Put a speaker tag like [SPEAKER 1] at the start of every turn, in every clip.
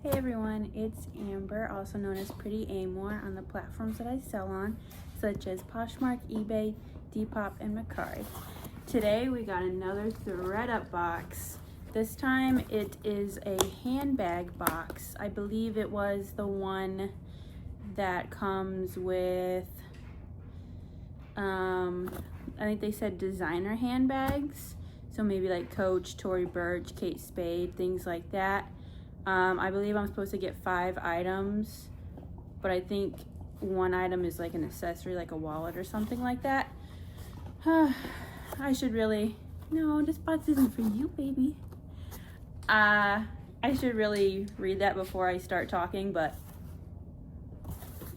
[SPEAKER 1] Hey everyone, it's Amber, also known as Pretty Amor on the platforms that I sell on, such as Poshmark, eBay, Depop, and Mercari. Today we got another ThredUp box. This time it is a handbag box. I believe it was the one that comes with, I think they said designer handbags. So maybe like Coach, Tory Burch, Kate Spade, things like that. I believe I'm supposed to get 5 items, but I think one item is like an accessory, like a wallet or something like that. I should really, no, this box isn't for you, baby. I should really read that before I start talking, but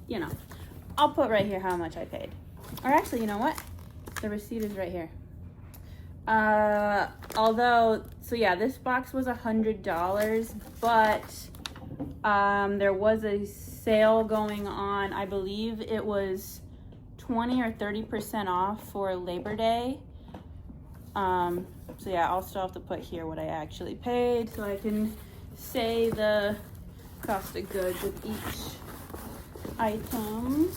[SPEAKER 1] you know, I'll put right here how much I paid. Or actually, you know what? The receipt is right here. So yeah, this box was $100, but there was a sale going on. I believe it was 20 or 30% off for Labor Day. So yeah, I'll still have to put here what I actually paid so I can say the cost of goods of each item.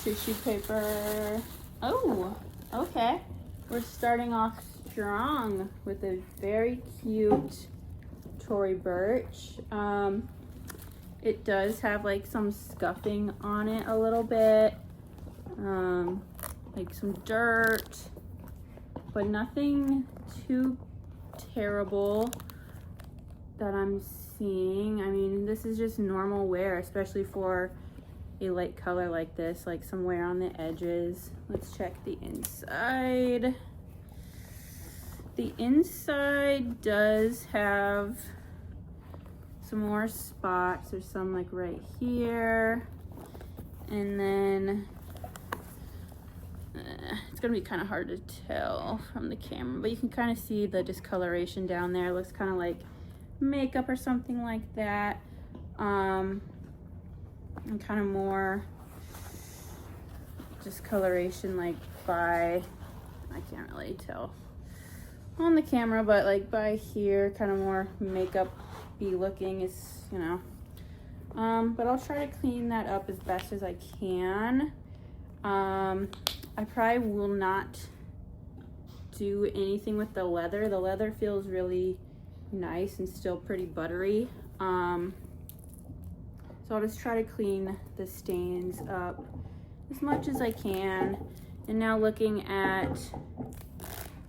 [SPEAKER 1] Tissue paper. Oh, okay. We're starting off strong with a very cute Tory Burch. It does have like some scuffing on it a little bit, like some dirt, but nothing too terrible that I'm seeing. I mean, this is just normal wear, especially for a light color like this, like some wear on the edges. Let's check the inside. The inside does have some more spots. There's some like right here, and then it's gonna be kind of hard to tell from the camera, but you can kind of see the discoloration down there. It looks kind of like makeup or something like that. And kind of more discoloration like by, I can't really tell on the camera, but like by here, kind of more makeup-y looking is, you know. But I'll try to clean that up as best as I can. I probably will not do anything with the leather. The leather feels really nice and still pretty buttery. So I'll just try to clean the stains up as much as I can. And now looking at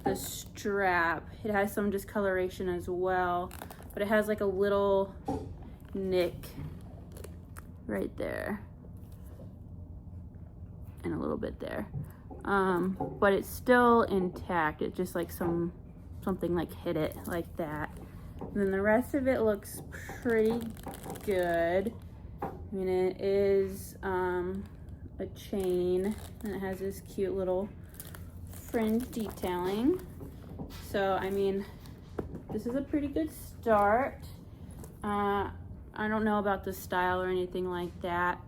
[SPEAKER 1] the strap, it has some discoloration as well, but it has like a little nick right there and a little bit there. But it's still intact. It's just like something like hit it like that. And then the rest of it looks pretty good. I mean, it is a chain, and it has this cute little fringe detailing. So, I mean, this is a pretty good start. I don't know about the style or anything like that,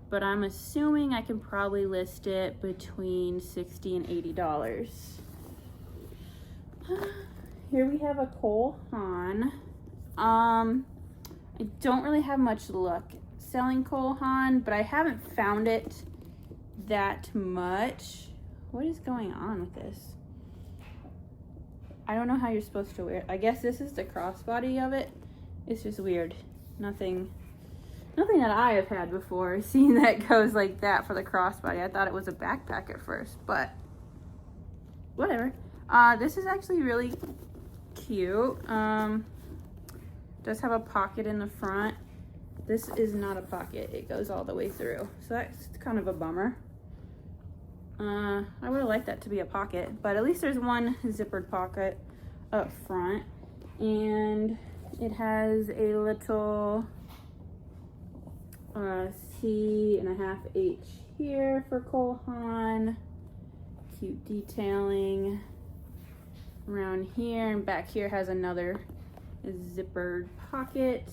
[SPEAKER 1] but I'm assuming I can probably list it between $60 and $80. Here we have a Haan. I don't really have much luck selling Haan, but I haven't found it that much. What is going on with this? I don't know how you're supposed to wear it. I guess this is the crossbody of it. It's just weird. Nothing that I have had before, seeing that goes like that for the crossbody. I thought it was a backpack at first, but whatever. This is actually really cute. Does have a pocket in the front. This is not a pocket. It goes all the way through. So that's kind of a bummer. I would have liked that to be a pocket, but at least there's one zippered pocket up front. And it has a little C.5H here for Haan. Cute detailing around here, and back here has another zippered pocket.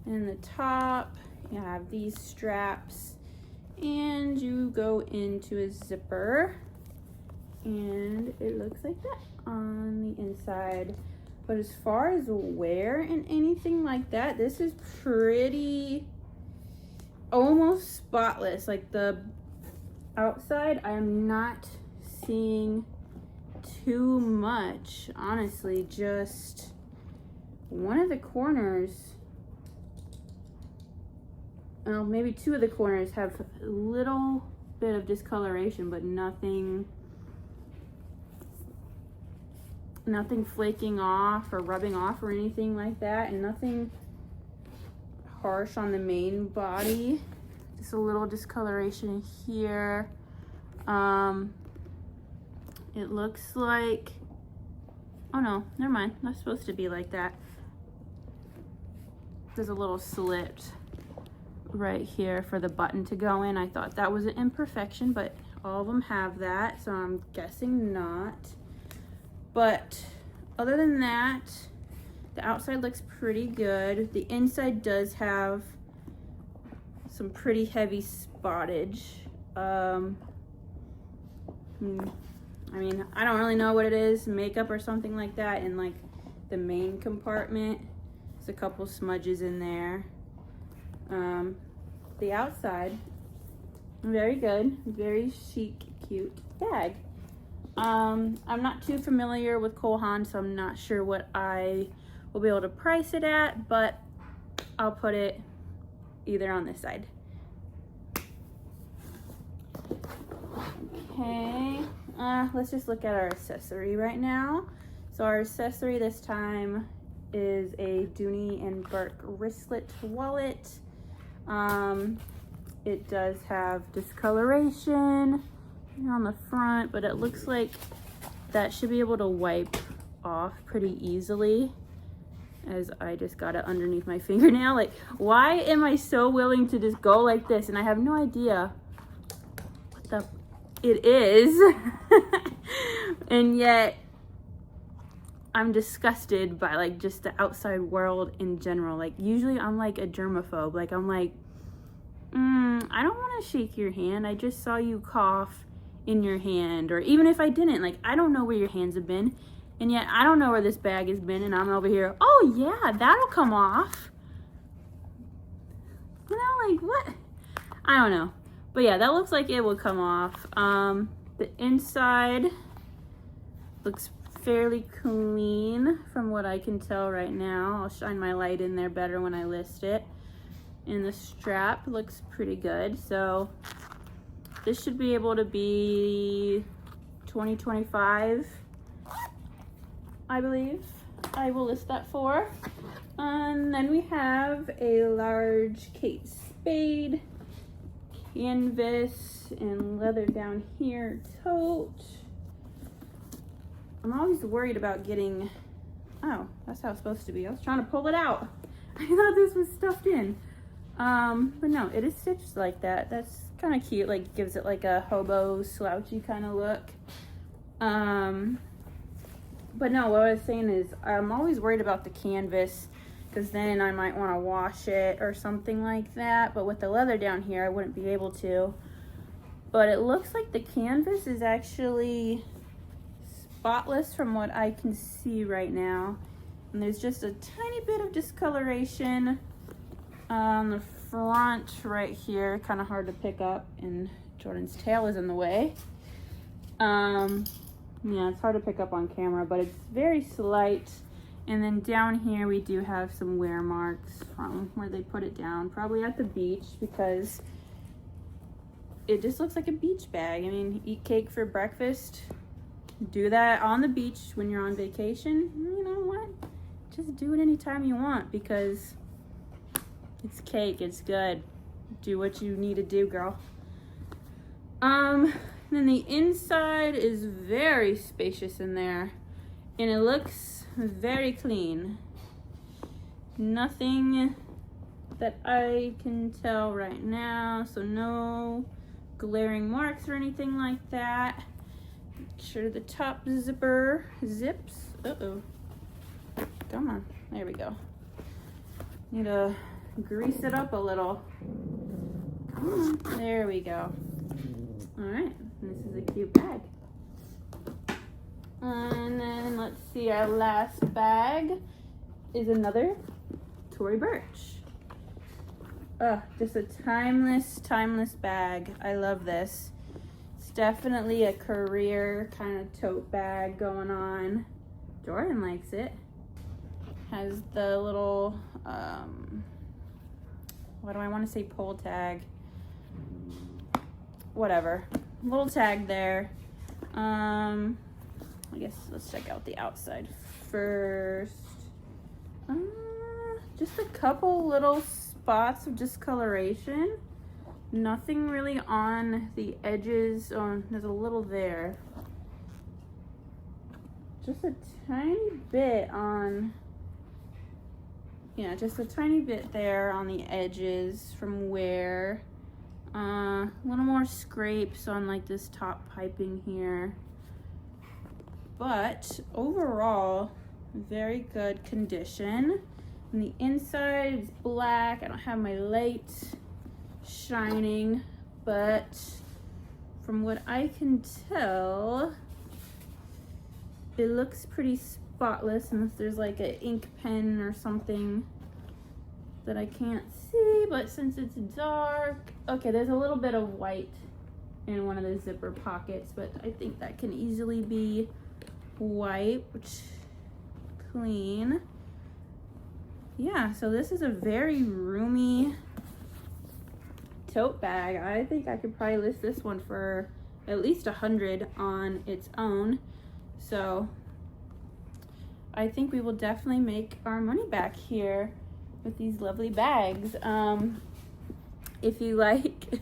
[SPEAKER 1] In the top, you have these straps, and you go into a zipper, and it looks like that on the inside But as far as wear and anything like that, this is pretty almost spotless. Like the outside, I am not seeing too much, honestly. Just one of the corners, well, maybe two of the corners have a little bit of discoloration, but nothing flaking off or rubbing off or anything like that, and nothing harsh on the main body. Just a little discoloration here. It looks like, oh no, never mind, not supposed to be like that. There's a little slit right here for the button to go in. I thought that was an imperfection, but all of them have that, so I'm guessing not. But other than that, the outside looks pretty good. The inside does have some pretty heavy spottage. I mean, I don't really know what it is, makeup or something like that. In like the main compartment, there's a couple smudges in there. The outside, very good, very chic, cute bag. I'm not too familiar with Haan, so I'm not sure what I will be able to price it at, but I'll put it either on this side. Okay, let's just look at our accessory right now. So our accessory this time is a Dooney Bourke wristlet wallet. It does have discoloration on the front, but it looks like that should be able to wipe off pretty easily, as I just got it underneath my fingernail. Like, why am I so willing to just go like this and I have no idea what the it is? And yet I'm disgusted by like just the outside world in general. Like usually I'm like a germaphobe. Like I'm like, I don't want to shake your hand. I just saw you cough in your hand. Or even if I didn't, like, I don't know where your hands have been, and yet I don't know where this bag has been, and I'm over here, oh yeah, that'll come off. You know, like, what? I don't know. But yeah, that looks like it will come off. The inside looks fairly clean from what I can tell right now. I'll shine my light in there better when I list it. And the strap looks pretty good. So this should be able to be $20-25, I believe. I will list that for. And then we have a large Kate Spade canvas and leather down here tote. I'm always worried about getting, oh, that's how it's supposed to be. I was trying to pull it out. I thought this was stuffed in. But no, it is stitched like that. That's kind of cute, like gives it like a hobo slouchy kind of look. But no, what I was saying is I'm always worried about the canvas, because then I might want to wash it or something like that. But with the leather down here, I wouldn't be able to. But it looks like the canvas is actually spotless from what I can see right now. And there's just a tiny bit of discoloration on the front right here, kind of hard to pick up, and Jordan's tail is in the way. Yeah, it's hard to pick up on camera, but it's very slight. And then down here we do have some wear marks from where they put it down, probably at the beach, because it just looks like a beach bag. I mean, eat cake for breakfast, do that on the beach when you're on vacation. You know what? Just do it anytime you want, because it's cake, it's good. Do what you need to do, girl. Then the inside is very spacious in there, and it looks very clean. Nothing that I can tell right now, so no glaring marks or anything like that. Make sure the top zipper zips. Uh-oh. Come on, there we go. Need to grease it up a little. Come on, there we go. All right, this is a cute bag. And then let's see, our last bag is another Tory Burch. Just a timeless bag. I love this. It's definitely a career kind of tote bag going on. Jordan likes it. Has the little, what do I want to say, pull tag? Whatever. Little tag there. I guess let's check out the outside first. Just a couple little spots of discoloration. Nothing really on the edges. Oh, there's a little there. Just a tiny bit on, yeah, just a tiny bit there on the edges from wear. A little more scrapes on like this top piping here. But overall, very good condition. And the inside is black. I don't have my light shining, but from what I can tell, it looks pretty spotless unless there's like an ink pen or something that I can't see. But since it's dark, okay, there's a little bit of white in one of the zipper pockets, but I think that can easily be wiped clean. Yeah, so this is a very roomy tote bag. I think I could probably list this one for at least $100 on its own. So I think we will definitely make our money back here with these lovely bags. If you like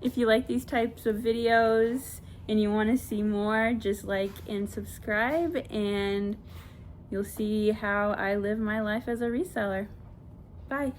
[SPEAKER 1] if you like these types of videos and you want to see more, just like and subscribe, and you'll see how I live my life as a reseller. Bye.